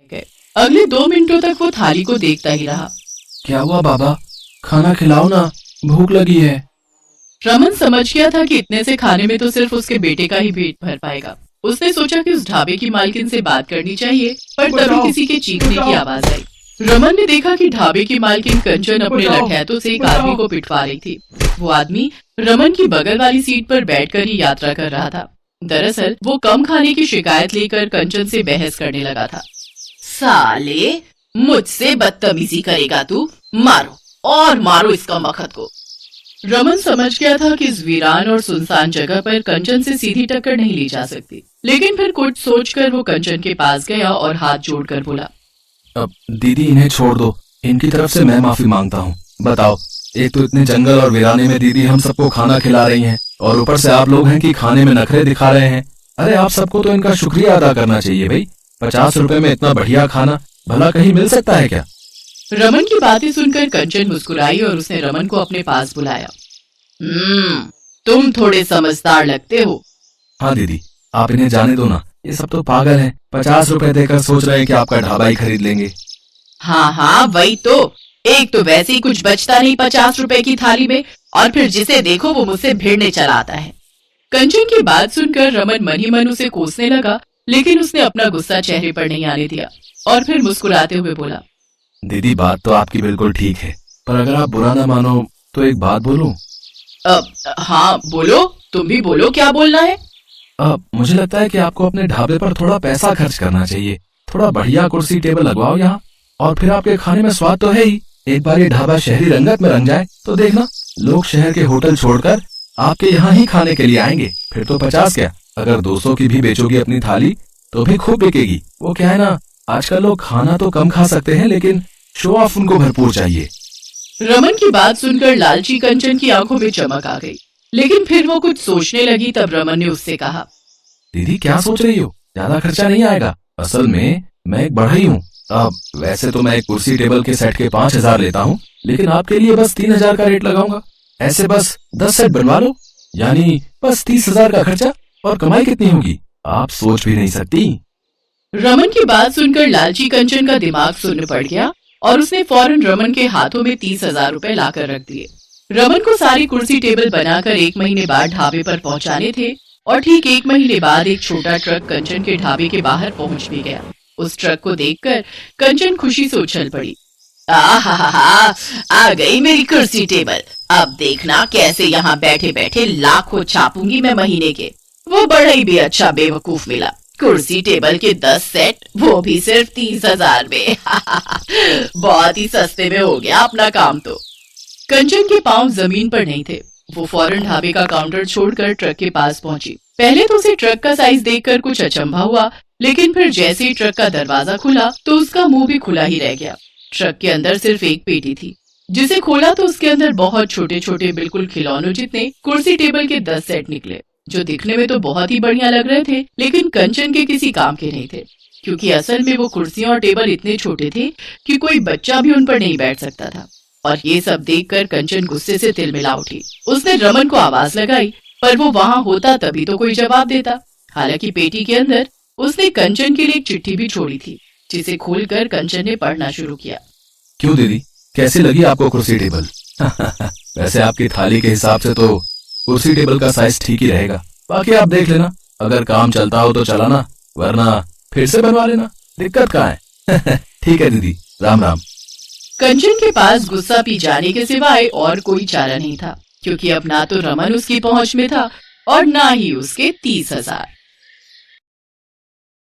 गए। अगले 2 मिनटों तक वो थाली को देखता ही रहा। क्या हुआ बाबा, खाना खिलाओ ना, भूख लगी है। रमन समझ गया था कि इतने से खाने में तो सिर्फ उसके बेटे का ही पेट भर पाएगा। उसने सोचा कि उस ढाबे की मालकिन से बात करनी चाहिए, पर तभी किसी के चीखने की आवाज आई। रमन ने देखा कि ढाबे की मालकिन कंचन अपने लठैतों से एक आदमी को पिटवा रही थी। वो आदमी रमन की बगल वाली सीट पर बैठकर ही यात्रा कर रहा था। दरअसल वो कम खाने की शिकायत लेकर कंचन से बहस करने लगा था। साले, मुझसे बदतमीजी करेगा तू? मारो और मारो इस कमबख्त को। रमन समझ गया था कि इस वीरान और सुनसान जगह पर कंचन से सीधी टक्कर नहीं ली जा सकती, लेकिन फिर कुछ सोचकर वो कंचन के पास गया और हाथ जोड़कर बोला, अब दीदी इन्हें छोड़ दो, इनकी तरफ से मैं माफी मांगता हूँ। बताओ, एक तो इतने जंगल और वीराने में दीदी हम सबको खाना खिला रही हैं, और ऊपर से आप लोग हैं कि खाने में नखरे दिखा रहे हैं। अरे आप सबको तो इनका शुक्रिया अदा करना चाहिए भाई। 50 रुपए में इतना बढ़िया खाना भला कहीं मिल सकता है क्या? रमन की बातें सुनकर कंचन मुस्कुराई और उसने रमन को अपने पास बुलाया। तुम थोड़े समझदार लगते हो। हाँ दीदी, आप इन्हें जाने दो ना, ये सब तो पागल हैं। 50 रुपए देकर सोच रहे हैं कि आपका ढाबा ही खरीद लेंगे। हाँ वही तो। एक तो वैसे ही कुछ बचता नहीं 50 रुपए की थाली में, और फिर जिसे देखो वो मुझसे भिड़ने चला आता है। कंचन की बात सुनकर रमन मन ही मन उसे कोसने लगा, लेकिन उसने अपना गुस्सा चेहरे पर नहीं आने दिया और फिर मुस्कुराते हुए बोला, दीदी बात तो आपकी बिल्कुल ठीक है, पर अगर आप बुरा ना मानो तो एक बात बोलूं? हाँ बोलो, तुम भी बोलो, क्या बोलना है? मुझे लगता है कि आपको अपने ढाबे पर थोड़ा पैसा खर्च करना चाहिए। थोड़ा बढ़िया कुर्सी टेबल लगवाओ यहाँ, और फिर आपके खाने में स्वाद तो है ही। एक बार ये ढाबा शहरी रंगत में रंग जाए तो देखना, लोग शहर के होटल छोड़कर आपके यहाँ ही खाने के लिए आएंगे। फिर तो 50 क्या, अगर 200 की भी बेचोगी अपनी थाली तो भी खूब बिकेगी। वो क्या है ना, आजकल लोग खाना तो कम खा सकते हैं, लेकिन शो ऑफ उनको भरपूर चाहिए। रमन की बात सुनकर लालची कंचन की आंखों में चमक आ गई, लेकिन फिर वो कुछ सोचने लगी। तब रमन ने उससे कहा, दीदी क्या सोच रही हो, ज्यादा खर्चा नहीं आएगा। असल में मैं एक बढ़ई हूँ। वैसे तो मैं एक कुर्सी टेबल के सेट के 5000 लेता हूँ, लेकिन आपके लिए बस 3000 का रेट लगाऊंगा। ऐसे बस 10 सेट बनवा लो, यानी बस 30,000 का खर्चा, और कमाई कितनी होगी आप सोच भी नहीं सकती। रमन की बात सुनकर लालची कंचन का दिमाग शून्य पड़ गया और उसने फौरन रमन के हाथों में 30,000 रुपए लाकर रख दिए। रमन को सारी कुर्सी टेबल बनाकर 1 महीने बाद ढाबे पर पहुंचाने थे, और ठीक 1 महीने बाद एक छोटा ट्रक कंचन के ढाबे के बाहर पहुंच भी गया। उस ट्रक को देखकर कंचन खुशी से उछल पड़ी। आहा, आ गई मेरी कुर्सी टेबल। अब देखना कैसे यहाँ बैठे बैठे लाखों छापूंगी मैं महीने के। वो बड़ा ही भी अच्छा बेवकूफ मिला, कुर्सी टेबल के 10 सेट, वो भी सिर्फ 30,000 में। बहुत ही सस्ते में हो गया अपना काम तो। कंचन के पांव जमीन पर नहीं थे। वो फौरन ढाबे का काउंटर छोड़कर ट्रक के पास पहुंची। पहले तो उसे ट्रक का साइज देखकर कुछ अचंभा हुआ, लेकिन फिर जैसे ही ट्रक का दरवाजा खुला तो उसका मुंह भी खुला ही रह गया। ट्रक के अंदर सिर्फ एक पेटी थी, जिसे खोला तो उसके अंदर बहुत छोटे छोटे बिल्कुल खिलौनों जितने कुर्सी टेबल के 10 सेट निकले, जो दिखने में तो बहुत ही बढ़िया लग रहे थे, लेकिन कंचन के किसी काम के नहीं थे, क्योंकि असल में वो कुर्सियां और टेबल इतने छोटे थे कि कोई बच्चा भी उन पर नहीं बैठ सकता था। और ये सब देखकर कंचन गुस्से से तिलमिला उठी। उसने रमन को आवाज लगाई, पर वो वहाँ होता तभी तो कोई जवाब देता। हालांकि पेटी के अंदर उसने कंचन के लिए एक चिट्ठी भी छोड़ी थी, जिसे खोलकर कंचन ने पढ़ना शुरू किया। क्यों दीदी, कैसी लगी आपको कुर्सी टेबल? वैसे आपकी थाली के हिसाब से तो कुर्सी टेबल का साइज ठीक ही रहेगा। बाकी आप देख लेना, अगर काम चलता हो तो चलाना, वरना फिर से बनवा लेना, दिक्कत कहाँ है। ठीक है दीदी, राम राम। कंचन के पास गुस्सा पी जाने के सिवाय और कोई चारा नहीं था, क्योंकि अब ना तो रमन उसकी पहुंच में था और ना ही उसके 30,000।